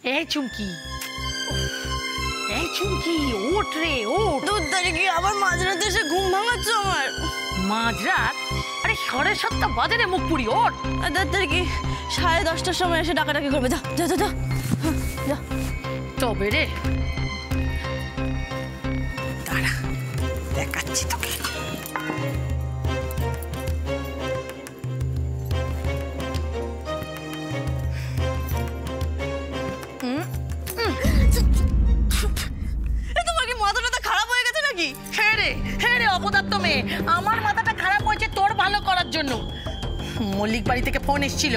এই চুমকি, এই চুমকি, ওঠ রে ওঠ। দুধ কি আবার মাঝরাতে এসে ঘুম ভাঙাচ্ছ আমার? মাঝরাত? আরে 7:30 বাজে রে মুখ পুরি, ওঠ। দাদার কি 10:30টার সময় এসে ডাকাডাকি করবে? যা যা যা যা। তবে রে দাঁড়া, দেখাচ্ছি তোকে। তোমার কি মাথাটা খারাপ হয়ে গেছে নাকি? হ্যাঁ রে অপদার্থ মেয়ে, আমার মাথাটা খারাপ হয়েছে তোর ভালো করার জন্য। মল্লিক বাড়ি থেকে ফোন এসেছিল।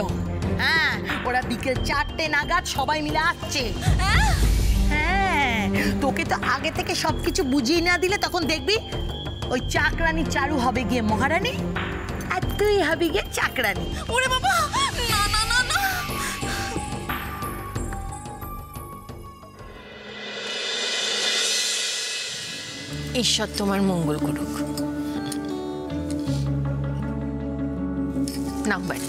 হ্যাঁ, ওরা বিকেল 4টে নাগাদ সবাই মিলে আসছে। হ্যাঁ, তোকে তো আগে থেকে সবকিছু বুঝিয়ে না দিলে তখন দেখবি ওই চাকরানি চারু হবে গিয়ে মহারানী, আর তুই হবি গিয়ে চাকরানি। ওরে বাবা, না না না না। ঈশ্বর তোমার মঙ্গল করুক। নাম্বার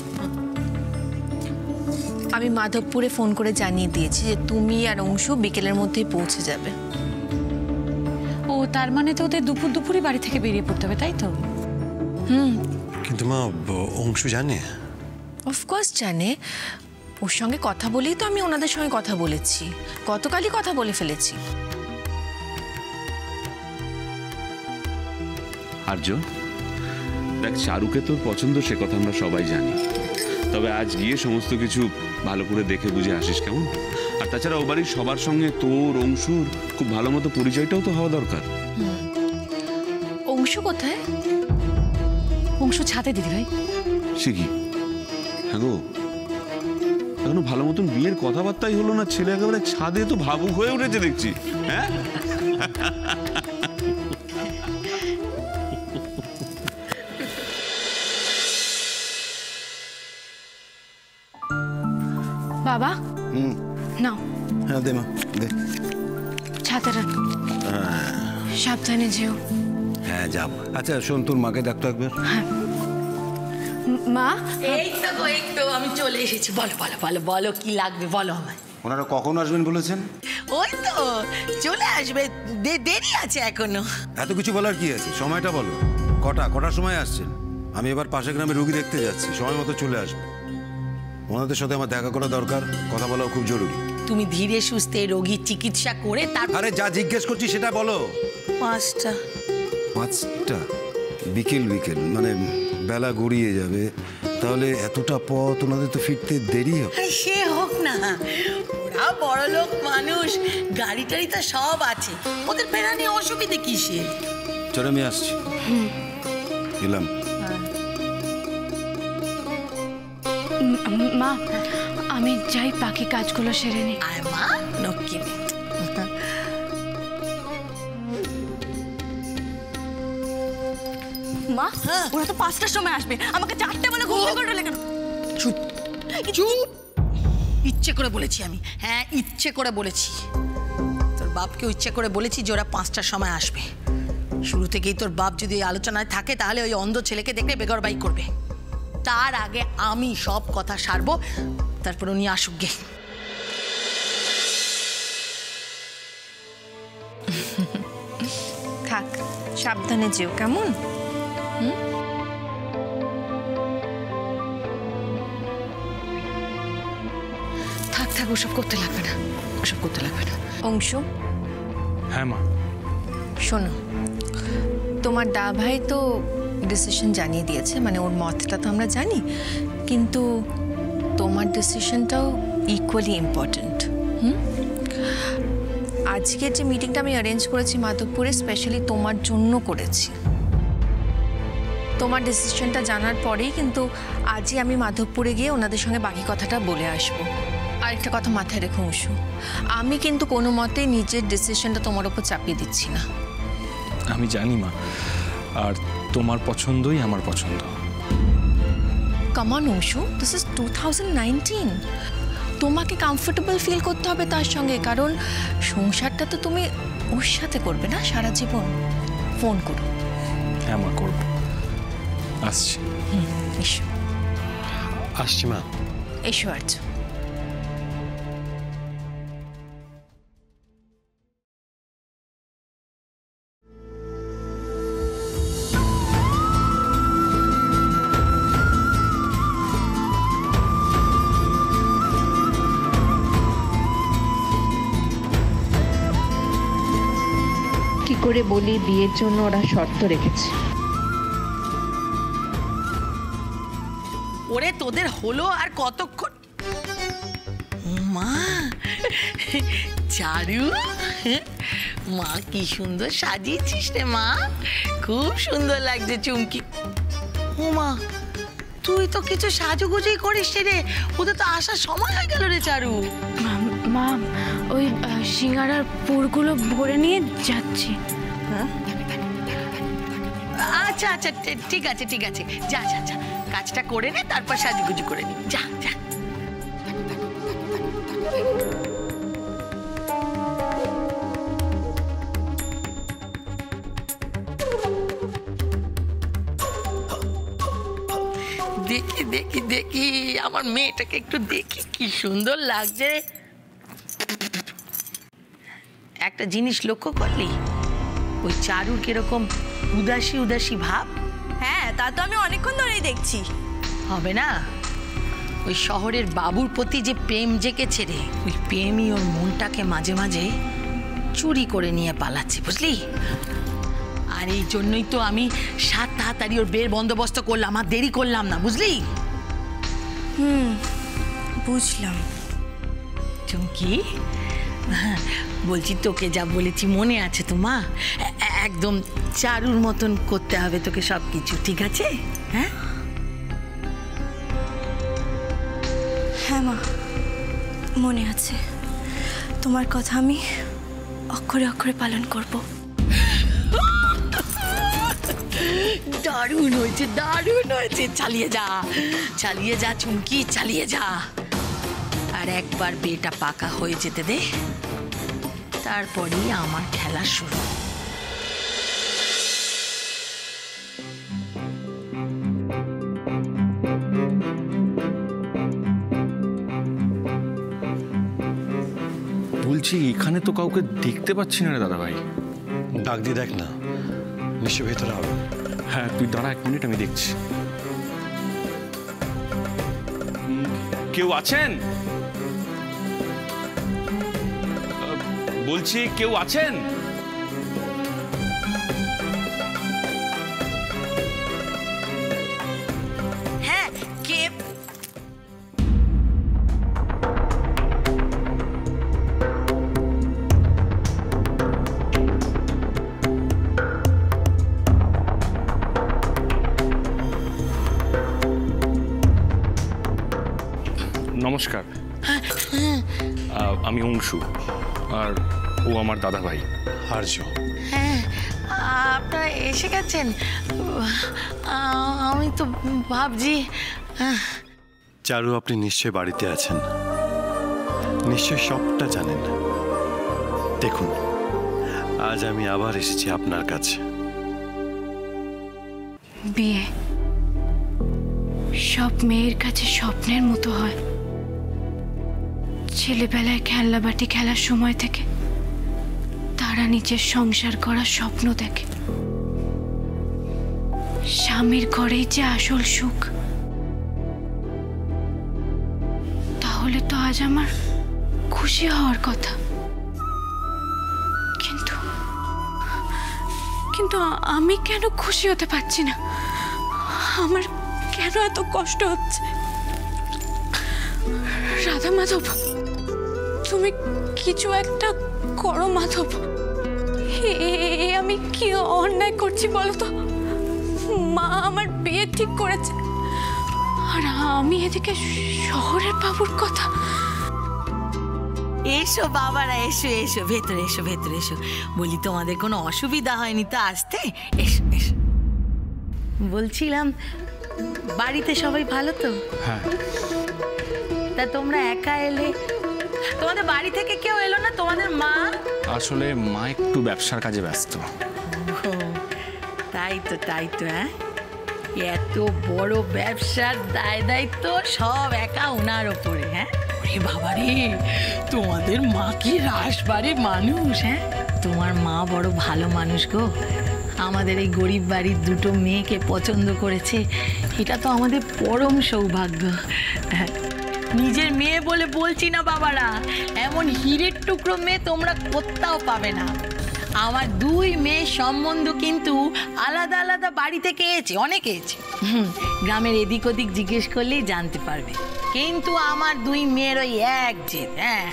আমি মাধবপুরে ফোন করে জানিয়ে দিয়েছি যে তুমি আর অংশু বিকেলের মধ্যেই পৌঁছে যাবে। ও তার মানে তো ওদের দুপুরই বাড়ি থেকে বেরিয়ে পড়তে হবে, তাই তো? কিন্তু মা, অংশু জানে? অফকোর্স জানে, ওর সঙ্গে কথা বলেই তো আমি ওনাদের সঙ্গে কথা বলেছি, গতকালই কথা বলে ফেলেছি। আর্য, দেখ, চারুকে তোর পছন্দ সে কথা আমরা সবাই জানি, তবে আজ গিয়ে সমস্ত কিছু ভালো করে দেখে বুঝে আসিস, কেমন? আর তাছাড়া ও বাড়ির সবার সঙ্গে তোর অংশুর খুব ভালো মতো পরিচয়টাও তো হওয়া দরকার। অংশু কোথায়? অংশু ছাদে দিদি ভাই। সে কি? হ্যাঁ গো, এখনো ভালো মতন বিয়ের কথাবার্তাই হলো না, ছেলে একেবারে ছাদে তো ভাবুক হয়ে উঠেছে দেখছি। হ্যাঁ, বাবা নাও। হ্যাঁ দে মা, দে। ছাদে রাখ, সাবধানে যেও। হ্যাঁ যাব। আচ্ছা শোন, তোর মাকে ডাকতো একবার। মা, এই তো আমি চলে এসেছি। বলো বলো বলো বলো, কি লাগবে বলো আমায়। ওনারা কখন আসবেন বলেছেন? ওই তো চলে আসবে, দেরি আছে এখনো। এত কিছু বলার কি আছে, সময়টা বলো। কটার সময় আসছেন? আমি এবার পাশের গ্রামে রুগী দেখতে যাচ্ছি, সময় মতো চলে আসবো। ওনাদের সাথে আমার দেখা করা দরকার, কথা বলাও খুব জরুরি। তুমি ধীরে সুস্থে রোগীর চিকিৎসা করে আরে যা জিজ্ঞেস করছি সেটা বলো। 5টা। 5টা? বিকেল মানে বেলা গড়িয়ে যাবে, তাহলে এতটা পথ ওনাদের তো ফিরতে দেরি হবে। সে হোক না, ওরা বড় লোক মানুষ, গাড়ি টাড়ি তো সব আছে, ওদের ফেরা নিয়ে অসুবিধে কিসে? চলে আমি আসছি, এলাম। মা আমি যাই, বাকি কাজগুলো সেরে নি। আয় মা, নক্কি। মা, ওরা তো 5টার সময় আসবে, আমাকে 4টে বলে ঘুম থেকে উঠলে কেন? চুপ চুপ, ইচ্ছে করে বলেছি আমি। হ্যাঁ, ইচ্ছে করে বলেছি। তোর বাপকেও ইচ্ছে করে বলেছি যে ওরা 5টার সময় আসবে। শুরু থেকেই তোর বাপ যদি এই আলোচনায় থাকে তাহলে ওই অন্ধ ছেলেকে দেখলে বেগরবাই করবে। তার আগে আমি সব কথা সারবো, তারপর উনি আসুক গে। থাক, সাবধানে যেও, কেমন? থাক থাক, ওসব করতে লাগবে না, ওসব করতে লাগবে না। অংশু, হ্যাঁ মা। শোনো, তোমার দা ভাই তো ডিসিশন জানিয়ে দিয়েছে, মানে ওর মতটা তো আমরা জানি, কিন্তু তোমার ডিসিশনটাও ইকুয়ালি ইম্পর্ট্যান্ট। আজকের যে মিটিংটা আমি অ্যারেঞ্জ করেছি মাধবপুরে, স্পেশালি তোমার জন্য করেছি। তোমার ডিসিশনটা জানার পরেই কিন্তু আজই আমি মাধবপুরে গিয়ে ওনাদের সঙ্গে বাকি কথাটা বলে আসবো। আরেকটা কথা মাথায় রেখো অংশু, আমি কিন্তু কোনো মতেই নিজের ডিসিশনটা তোমার ওপর চাপিয়ে দিচ্ছি না। আমি জানি মা, আর তোমার পছন্দই আমার পছন্দ। Come on Anshu, this is 2019। তোমাকে কমফোর্টেবল ফিল করতে হবে তার সঙ্গে, কারণ সংসারটা তো তুমি ওর সাথে করবে না সারা জীবন। ফোন করো। হ্যাঁ মা, করবো। আসছি। এসো। আসছি মা। এসো আর্য। করে বলি বিয়ের জন্য ওরা শর্ত রেখেছে। ওরে তোদের হলো আর কতক্ষণ? মা, চারু, মা কি সুন্দর সাজিয়েছিস রে মা, খুব সুন্দর লাগছে চুমকি। ও মা, তুই তো কিছু সাজুগুজুই করিস রে, ওদের তো আসার সময় হয়ে গেল রে চারু। মা, ওই সিঙ্গারার পুরগুলো ভরে নিয়ে যাচ্ছি। আচ্ছা আচ্ছা, ঠিক আছে ঠিক আছে, যা যা যা, কাজটা করে নে, তারপর সাজুগুজু করে নি, যা যা। দেখি দেখি দেখি, আমার মেয়েটাকে একটু দেখি, কি সুন্দর লাগছে। একটা জিনিস লক্ষ্য করলি, ওই চারুর কিরকম উদাসী উদাসী ভাব? হ্যাঁ, তা তো আমি অনেকক্ষণ ধরেই দেখছি। হবে না, ওই শহরের বাবুর প্রতি যে প্রেম জেগেছে রে, ওই প্রেমই ওর মনটাকে মাঝে মাঝে চুরি করে নিয়ে পালাচ্ছে, বুঝলি? আর এই জন্যই তো আমি তাড়াতাড়ি ওর বের বন্দোবস্ত করলাম, আর দেরি করলাম না, বুঝলি? বুঝলাম। চুমকি, বলছি তোকে যা বলেছি মনে আছে তো মা? একদম চারুর মতন করতে হবে তোকে সব কিছু, ঠিক আছে? হ্যাঁ হ্যাঁ মা, মনে আছে। তোমার কথা আমি অক্ষরে অক্ষরে পালন করব। দারুণ হয়েছে, দারুণ হয়েছে, চালিয়ে যা, চালিয়ে যা চুমকি, চালিয়ে যা। আর একবার বিয়েটা পাকা হয়ে যেতে দে, তারপরেই আমার খেলা শুরু। বলছি, এখানে তো কাউকে দেখতে পাচ্ছি না রে দাদা ভাই। ডাক দিয়ে দেখ না, নিশ্চয় ভেতরে হবে। হ্যাঁ, তুই দাঁড়া 1 মিনিট, আমি দেখছি। কেউ আছেন? বলছি, কেউ আছেন? হ্যাঁ, কে? নমস্কার, আমি অংশু, আর ও আমার দাদা ভাই আর্য। হ্যাঁ, আপনারা এসে গেছেন। আমি তো ভাবছি। চারু, আপনি নিশ্চয় বাড়িতে আছেন, নিশ্চয় সবটা জানেন। দেখুন, আজ আমি আবার এসেছি আপনার কাছে। বিয়ে সব মেয়ের কাছে স্বপ্নের মতো হয়। ছেলেবেলায় খেলনাবাটি খেলার সময় থেকে তারা নিজের সংসার করার স্বপ্ন দেখে। স্বামীর ঘরেই যে আসল সুখ। তাহলে তো আজ আমার খুশি হওয়ার কথা, কিন্তু আমি কেন খুশি হতে পারছি না? আমার কেন এত কষ্ট হচ্ছে? রাধা মাধব, তুমি কিছু একটা করো মাধব। আমি কি অন্যায় করছি বলো তো? মা আমার বিয়ে ঠিক করেছে, আর আমি এদিকে শহরের বাবুর কথা। এসো বাবারা, এসো এসো, ভেতরে এসো, ভেতরে এসো। বলি, তোমাদের কোনো অসুবিধা হয়নি তো আসতে? এসো এসো। বলছিলাম, বাড়িতে সবাই ভালো তো? হ্যাঁ। তা তোমরা একা এলে? তোমাদের বাড়ি থেকে কেউ এলো না? তোমাদের মা? আসলে মা একটু ব্যবসার কাজে ব্যস্ত। তাই তো, তাই তো। হ্যাঁ, এত বড় ব্যবসার দায় দায়িত্ব সব একা ওনার ওপরে। হ্যাঁ, ওরে বাবা রে, তোমাদের মা কি রাসবাড়ি মানুষ! হ্যাঁ, তোমার মা বড় ভালো মানুষ গো। আমাদের এই গরিব বাড়ির দুটো মেয়েকে পছন্দ করেছে, এটা তো আমাদের পরম সৌভাগ্য। নিজের মেয়ে বলে বলছি না বাবারা, এমন হীরের টুকরো মেয়ে তোমরা কোথাও পাবে না। আমার দুই মেয়ের সম্বন্ধ কিন্তু আলাদা আলাদা বাড়ি থেকে এসেছে, অনেক এসেছে। গ্রামের এদিক ওদিক জিজ্ঞেস করলেই জানতে পারবে। কিন্তু আমার দুই মেয়ের ওই এক জেদ। হ্যাঁ,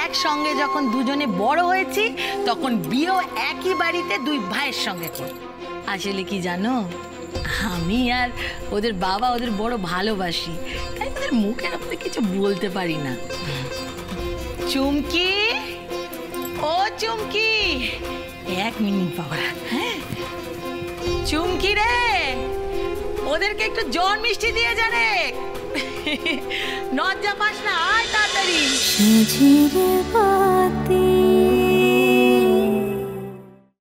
একসঙ্গে যখন দুজনে বড় হয়েছি তখন বিয়েও একই বাড়িতে দুই ভাইয়ের সঙ্গে করি। আসলে কি জানো, আমি আর ওদের বাবা ওদের বড় ভালোবাসি, তাই ওদের মুখের উপরে কিছু বলতে পারি না। চুমকি, ও চুমকি, এক মিনিট বাবা। হ্যাঁ চুমকি রে, ওদেরকে একটু জন মিষ্টি দিয়ে জানে, লজ্জা পাস না, আয় তাড়াতাড়ি।